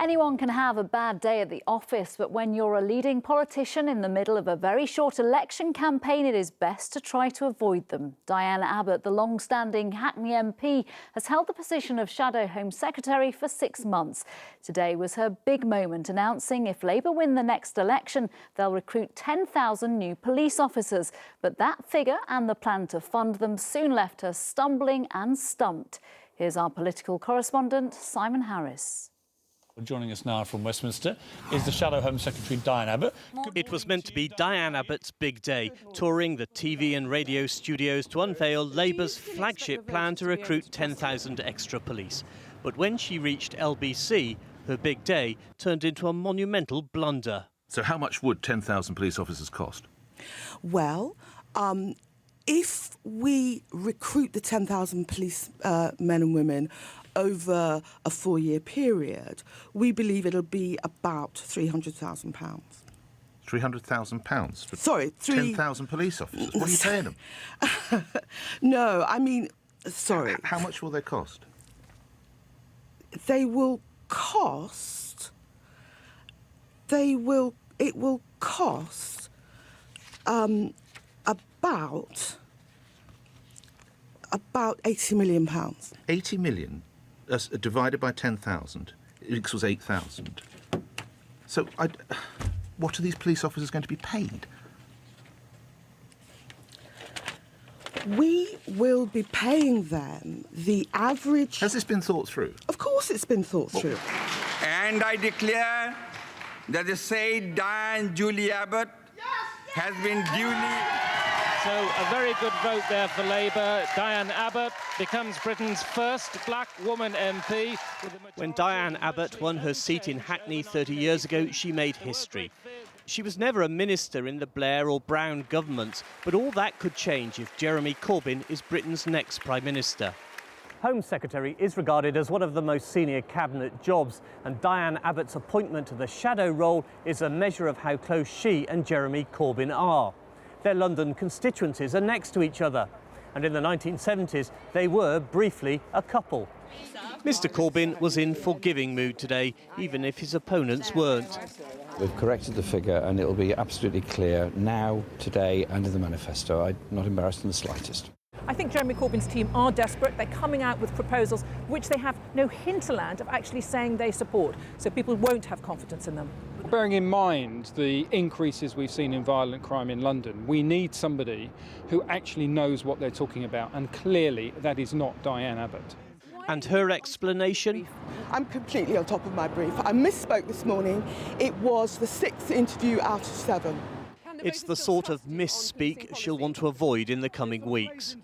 Anyone can have a bad day at the office, but when you're a leading politician in the middle of a very short election campaign, it is best to try to avoid them. Diane Abbott, the long-standing Hackney MP, has held the position of Shadow Home Secretary for 6 months. Today was her big moment, announcing if Labour win the next election, they'll recruit 10,000 new police officers. But that figure and the plan to fund them soon left her stumbling and stumped. Here's our political correspondent, Simon Harris. Joining us now from Westminster is the Shadow Home Secretary, Diane Abbott. It was meant to be Diane Abbott's big day, touring the TV and radio studios to unveil Labour's flagship plan to recruit 10,000 extra police. But when she reached LBC, her big day turned into a monumental blunder. So how much would 10,000 police officers cost? Well, if we recruit the 10,000 police men and women over a 4-year period, we believe it'll be about £300,000. £300,000 for 10,000 police officers? What are you paying them? No, I mean, sorry. How much will they cost? It will cost about £80 million. 80 million divided by 10,000 equals 8,000. So what are these police officers going to be paid? We will be paying them the average... Has this been thought through? Of course it's been thought through. And I declare that the said Diane Julie Abbott has been duly... So a very good vote there for Labour. Diane Abbott becomes Britain's first black woman MP. When Diane Abbott won her seat in Hackney 30 years ago, she made history. She was never a minister in the Blair or Brown governments, but all that could change if Jeremy Corbyn is Britain's next Prime Minister. Home Secretary is regarded as one of the most senior cabinet jobs, and Diane Abbott's appointment to the shadow role is a measure of how close she and Jeremy Corbyn are. Their London constituencies are next to each other, and in the 1970s they were briefly a couple. Mr Corbyn was in forgiving mood today, even if his opponents weren't. We've corrected the figure and it'll be absolutely clear now, today and in the manifesto. I'm not embarrassed in the slightest. I think Jeremy Corbyn's team are desperate. They're coming out with proposals which they have no hinterland of actually saying they support, so people won't have confidence in them. Bearing in mind the increases we've seen in violent crime in London, we need somebody who actually knows what they're talking about, and clearly that is not Diane Abbott. And her explanation? I'm completely on top of my brief. I misspoke this morning. It was the 6th interview out of 7. It's the sort of misspeak she'll want to avoid in the coming weeks.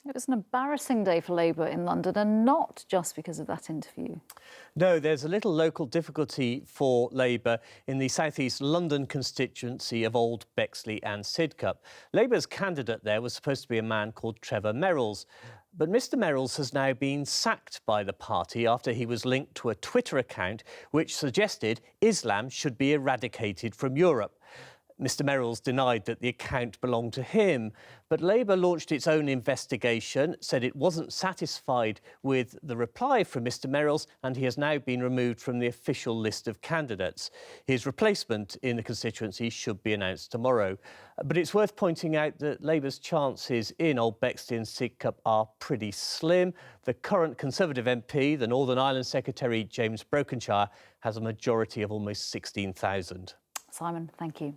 It was an embarrassing day for Labour in London, and not just because of that interview. No, there's a little local difficulty for Labour in the South East London constituency of Old Bexley and Sidcup. Labour's candidate there was supposed to be a man called Trevor Merrills. But Mr Merrills has now been sacked by the party after he was linked to a Twitter account which suggested Islam should be eradicated from Europe. Mr Merrills denied that the account belonged to him, but Labour launched its own investigation, said it wasn't satisfied with the reply from Mr Merrills, and he has now been removed from the official list of candidates. His replacement in the constituency should be announced tomorrow. But it's worth pointing out that Labour's chances in Old Bexley and Sidcup are pretty slim. The current Conservative MP, the Northern Ireland Secretary James Brokenshire, has a majority of almost 16,000. Simon, thank you.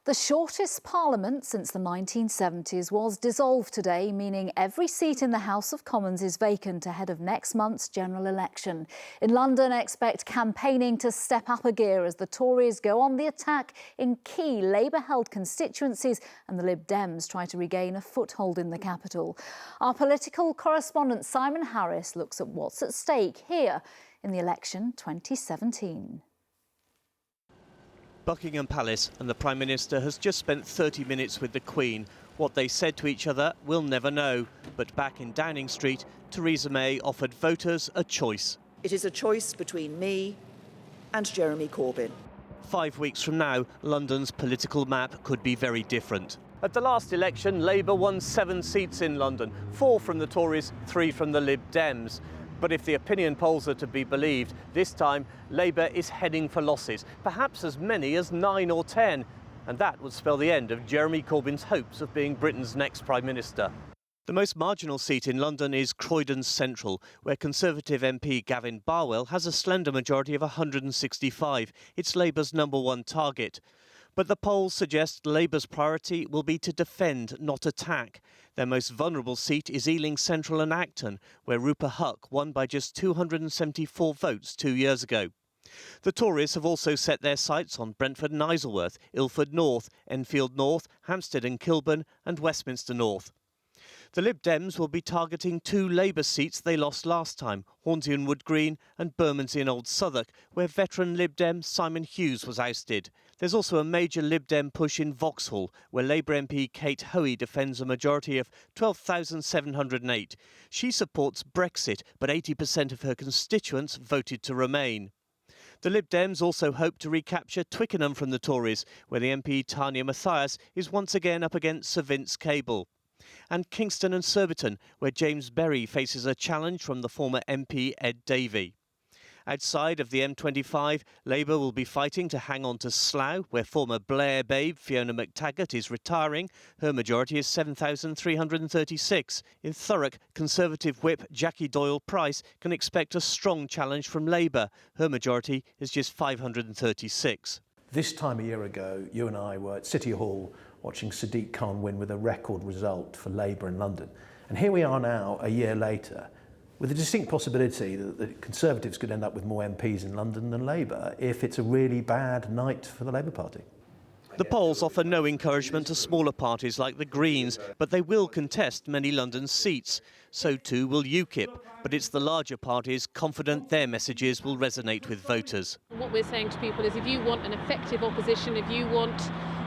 The shortest parliament since the 1970s was dissolved today, meaning every seat in the House of Commons is vacant ahead of next month's general election. In London, expect campaigning to step up a gear as the Tories go on the attack in key Labour-held constituencies and the Lib Dems try to regain a foothold in the capital. Our political correspondent Simon Harris looks at what's at stake here in the election 2017. Buckingham Palace, and the Prime Minister has just spent 30 minutes with the Queen. What they said to each other, we'll never know. But back in Downing Street, Theresa May offered voters a choice. It is a choice between me and Jeremy Corbyn. 5 weeks from now, London's political map could be very different. At the last election, Labour won 7 seats in London, 4 from the Tories, 3 from the Lib Dems. But if the opinion polls are to be believed, this time Labour is heading for losses, perhaps as many as 9 or 10. And that would spell the end of Jeremy Corbyn's hopes of being Britain's next Prime Minister. The most marginal seat in London is Croydon Central, where Conservative MP Gavin Barwell has a slender majority of 165. It's Labour's #1 target. But the polls suggest Labour's priority will be to defend, not attack. Their most vulnerable seat is Ealing Central and Acton, where Rupert Huck won by just 274 votes 2 years ago. The Tories have also set their sights on Brentford and Isleworth, Ilford North, Enfield North, Hampstead and Kilburn and Westminster North. The Lib Dems will be targeting 2 Labour seats they lost last time, Hornsey and Wood Green and Bermondsey and Old Southwark, where veteran Lib Dem Simon Hughes was ousted. There's also a major Lib Dem push in Vauxhall, where Labour MP Kate Hoey defends a majority of 12,708. She supports Brexit, but 80% of her constituents voted to remain. The Lib Dems also hope to recapture Twickenham from the Tories, where the MP Tanya Mathias is once again up against Sir Vince Cable. And Kingston and Surbiton, where James Berry faces a challenge from the former MP Ed Davey. Outside of the M25, Labour will be fighting to hang on to Slough, where former Blair babe Fiona McTaggart is retiring. Her majority is 7,336. In Thurrock, Conservative whip Jackie Doyle-Price can expect a strong challenge from Labour. Her majority is just 536. This time a year ago, you and I were at City Hall watching Sadiq Khan win with a record result for Labour in London. And here we are now, a year later, with a distinct possibility that the Conservatives could end up with more MPs in London than Labour if it's a really bad night for the Labour Party. The polls offer no encouragement to smaller parties like the Greens, but they will contest many London seats. So too will UKIP, but it's the larger parties confident their messages will resonate with voters. What we're saying to people is if you want an effective opposition, if you want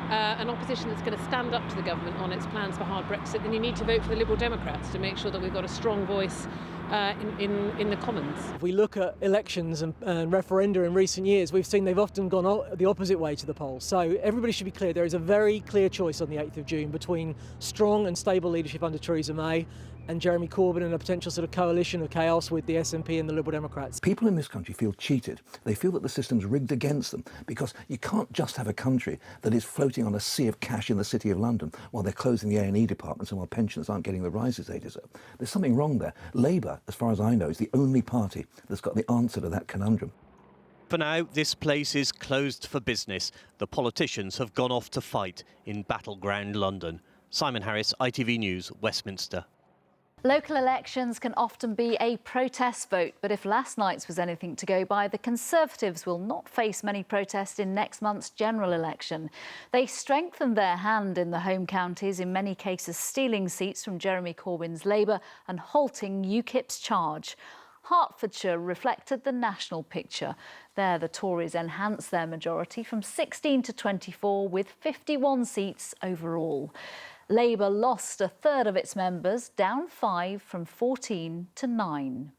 an opposition that's going to stand up to the government on its plans for hard Brexit, then you need to vote for the Liberal Democrats to make sure that we've got a strong voice in the Commons. If we look at elections and referenda in recent years, we've seen they've often gone the opposite way to the polls. So everybody should be clear, there is a very clear choice on the 8th of June between strong and stable leadership under Theresa May and Jeremy Corbyn and a potential sort of coalition of chaos with the SNP and the Liberal Democrats. People in this country feel cheated. They feel that the system's rigged against them because you can't just have a country that is floating on a sea of cash in the City of London while they're closing the A&E departments and while pensioners aren't getting the rises they deserve. There's something wrong there. Labour, as far as I know, is the only party that's got the answer to that conundrum. For now, this place is closed for business. The politicians have gone off to fight in battleground London. Simon Harris, ITV News, Westminster. Local elections can often be a protest vote, but if last night's was anything to go by, the Conservatives will not face many protests in next month's general election. They strengthened their hand in the home counties, in many cases stealing seats from Jeremy Corbyn's Labour and halting UKIP's charge. Hertfordshire reflected the national picture. There, the Tories enhanced their majority from 16 to 24, with 51 seats overall. Labour lost a third of its members, down 5 from 14 to 9.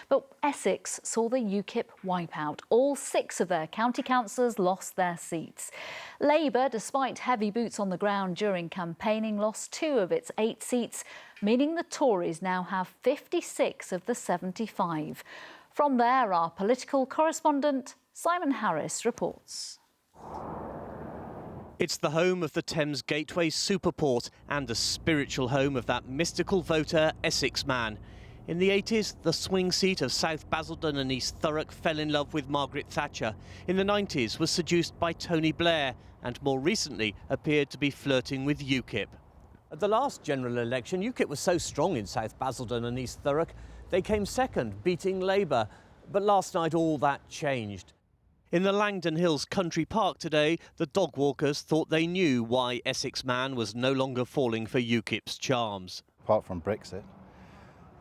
But Essex saw the UKIP wipeout. All 6 of their county councillors lost their seats. Labour, despite heavy boots on the ground during campaigning, lost 2 of its 8 seats, meaning the Tories now have 56 of the 75. From there, our political correspondent Simon Harris reports. It's the home of the Thames Gateway Superport and the spiritual home of that mystical voter, Essex man. In the 80s, the swing seat of South Basildon and East Thurrock fell in love with Margaret Thatcher. In the 90s, was seduced by Tony Blair and more recently appeared to be flirting with UKIP. At the last general election, UKIP was so strong in South Basildon and East Thurrock, they came second, beating Labour. But last night, all that changed. In the Langdon Hills Country Park today, the dog walkers thought they knew why Essex man was no longer falling for UKIP's charms. Apart from Brexit,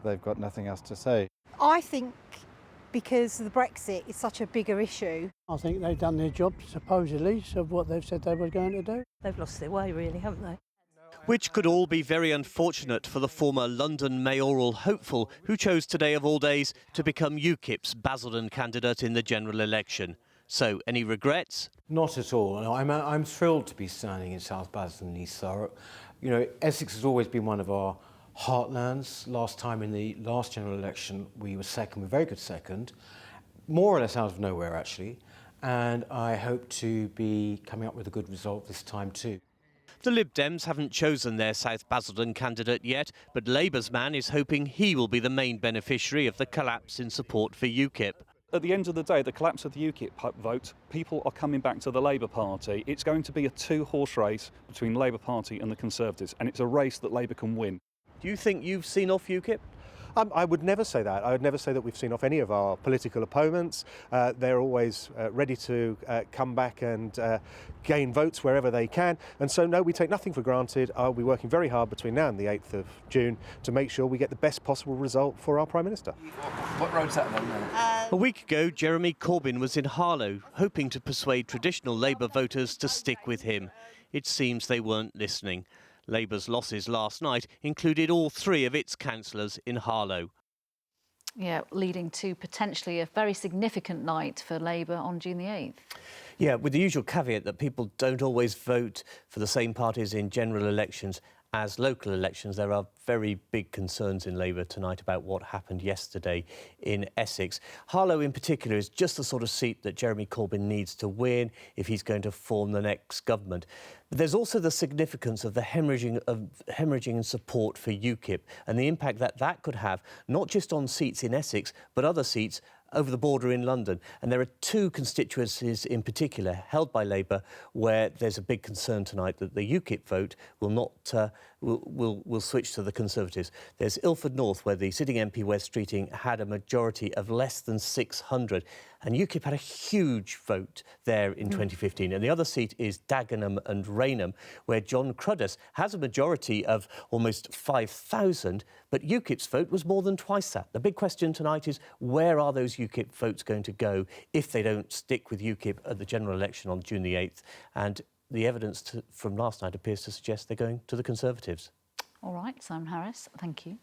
they've got nothing else to say. I think because the Brexit is such a bigger issue. I think they've done their job, supposedly, of what they've said they were going to do. They've lost their way, really, haven't they? Which could all be very unfortunate for the former London mayoral hopeful who chose today of all days to become UKIP's Basildon candidate in the general election. So, any regrets? Not at all. No, I'm thrilled to be standing in South Basildon and East Thurrock. You know, Essex has always been one of our heartlands. Last time in the last general election, we were second, a very good second, more or less out of nowhere actually, and I hope to be coming up with a good result this time too. The Lib Dems haven't chosen their South Basildon candidate yet, but Labour's man is hoping he will be the main beneficiary of the collapse in support for UKIP. At the end of the day, the collapse of the UKIP vote, people are coming back to the Labour Party. It's going to be a two-horse race between the Labour Party and the Conservatives, and it's a race that Labour can win. Do you think you've seen off UKIP? I would never say that. I would never say that we've seen off any of our political opponents. They're always ready to come back and gain votes wherever they can. And so, no, we take nothing for granted. I'll be working very hard between now and the 8th of June to make sure we get the best possible result for our Prime Minister. What road's that then? A week ago, Jeremy Corbyn was in Harlow, hoping to persuade traditional Labour voters to stick with him. It seems they weren't listening. Labour's losses last night included all 3 of its councillors in Harlow. Yeah, leading to potentially a very significant night for Labour on June the 8th. Yeah, with the usual caveat that people don't always vote for the same parties in general elections as local elections. There are very big concerns in Labour tonight about what happened yesterday in Essex. Harlow in particular is just the sort of seat that Jeremy Corbyn needs to win if he's going to form the next government. But there's also the significance of the hemorrhaging in support for UKIP and the impact that that could have, not just on seats in Essex, but other seats over the border in London. And there are 2 constituencies in particular held by Labour where there's a big concern tonight that the UKIP vote will not will switch to the Conservatives. There's Ilford North, where the sitting MP Wes Streeting had a majority of less than 600, and UKIP had a huge vote there in 2015. And the other seat is Dagenham and Rainham, where John Cruddas has a majority of almost 5,000, but UKIP's vote was more than twice that. The big question tonight is, where are those UKIP votes going to go if they don't stick with UKIP at the general election on June the 8th? And the evidence from last night appears to suggest they're going to the Conservatives. All right, Simon Harris, thank you.